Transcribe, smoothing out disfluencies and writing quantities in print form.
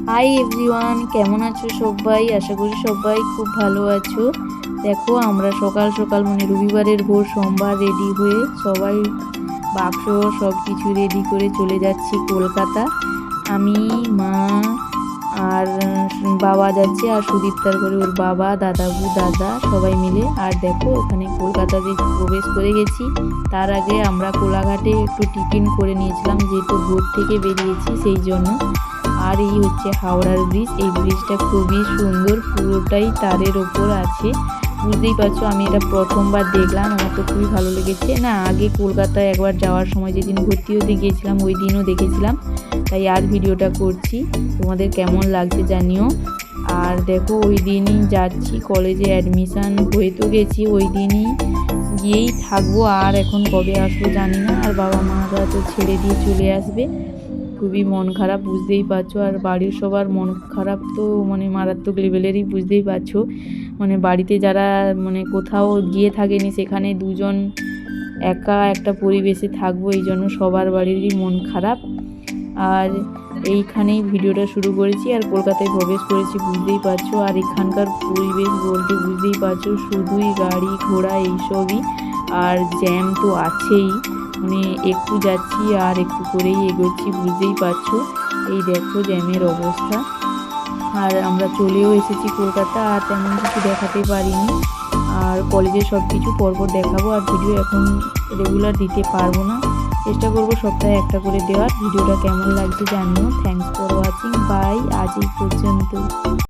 Hi everyone, কেমন আছো সবাই? আশা করি সবাই খুব ভালো আছো। দেখো আমরা সকাল সকাল মানে রবিবারের ভোর সোমবার রেডি হয়ে সবাই বাক্স সব কিছু রেডি করে চলে যাচ্ছি কলকাতা। আমি, মা আর বাবা যাচ্ছে, আর সুদীপ্তার করে ওর বাবা, দাদাবু, দাদা সবাই মিলে। আর দেখো ওখানে কলকাতাতে প্রবেশ করে গেছি। তার আগে আমরা কোলাঘাটে একটু টিফিন করে নিয়েছিলাম, যেহেতু ভোর থেকে বেরিয়েছি সেই জন্য। আর এই হচ্ছে হাওড়ার ব্রিজ। এই ব্রিজটা খুবই সুন্দর, পুরোটাই তারের ওপর আছে। বুঝতেই পারছো আমি এটা প্রথমবার দেখলাম, আমার তো খুবই ভালো লেগেছে। না, আগে কলকাতায় একবার যাওয়ার সময় যেদিন ভর্তি হতে গিয়েছিলাম ওই দিনও দেখেছিলাম, তাই আর ভিডিওটা করছি। তোমাদের কেমন লাগছে জানিও। আর দেখো ওই দিনই যাচ্ছি কলেজে অ্যাডমিশান হয়ে তো গেছি, ওই দিনই গিয়েই থাকবো। আর এখন কবে আসবো জানি না। আর বাবা মারা তো ছেড়ে দিয়ে চলে আসবে। খুবই মন খারাপ, বুঝতেই পারছো। আর বাড়ির সবার মন খারাপ তো মানে মারাত্মক লেভেলেরই, বুঝতেই পারছো। মানে বাড়িতে যারা মানে কোথাও গিয়ে থাকেনি, সেখানে দুজন একা একটা পরিবেশে থাকবো, এই জন্য সবার বাড়িরই মন খারাপ। আর এইখানেই ভিডিওটা শুরু করেছি আর কলকাতায় প্রবেশ করেছি, বুঝতেই পারছো। আর এখানকার পরিবেশ বলতে বুঝতেই পারছো, শুধুই গাড়ি ঘোড়া এইসবই। আর জ্যাম তো আছেই, মানে একটু যাচ্ছি আর একটু করেই এগোচ্ছি, বুঝতেই পারছো। এই দেখো জ্যামের অবস্থা। আর আমরা চলেও এসেছি কলকাতা, আর তেমন কিছু দেখাতে পারিনি। আর কলেজের সব কিছু পরপর দেখাবো। আর ভিডিও এখন রেগুলার দিতে পারবো না, চেষ্টা করবো সপ্তাহে একটা করে দেওয়ার। ভিডিওটা কেমন লাগছে জানিও। থ্যাংকস ফর ওয়াচিং, বাই, আজ এই পর্যন্ত।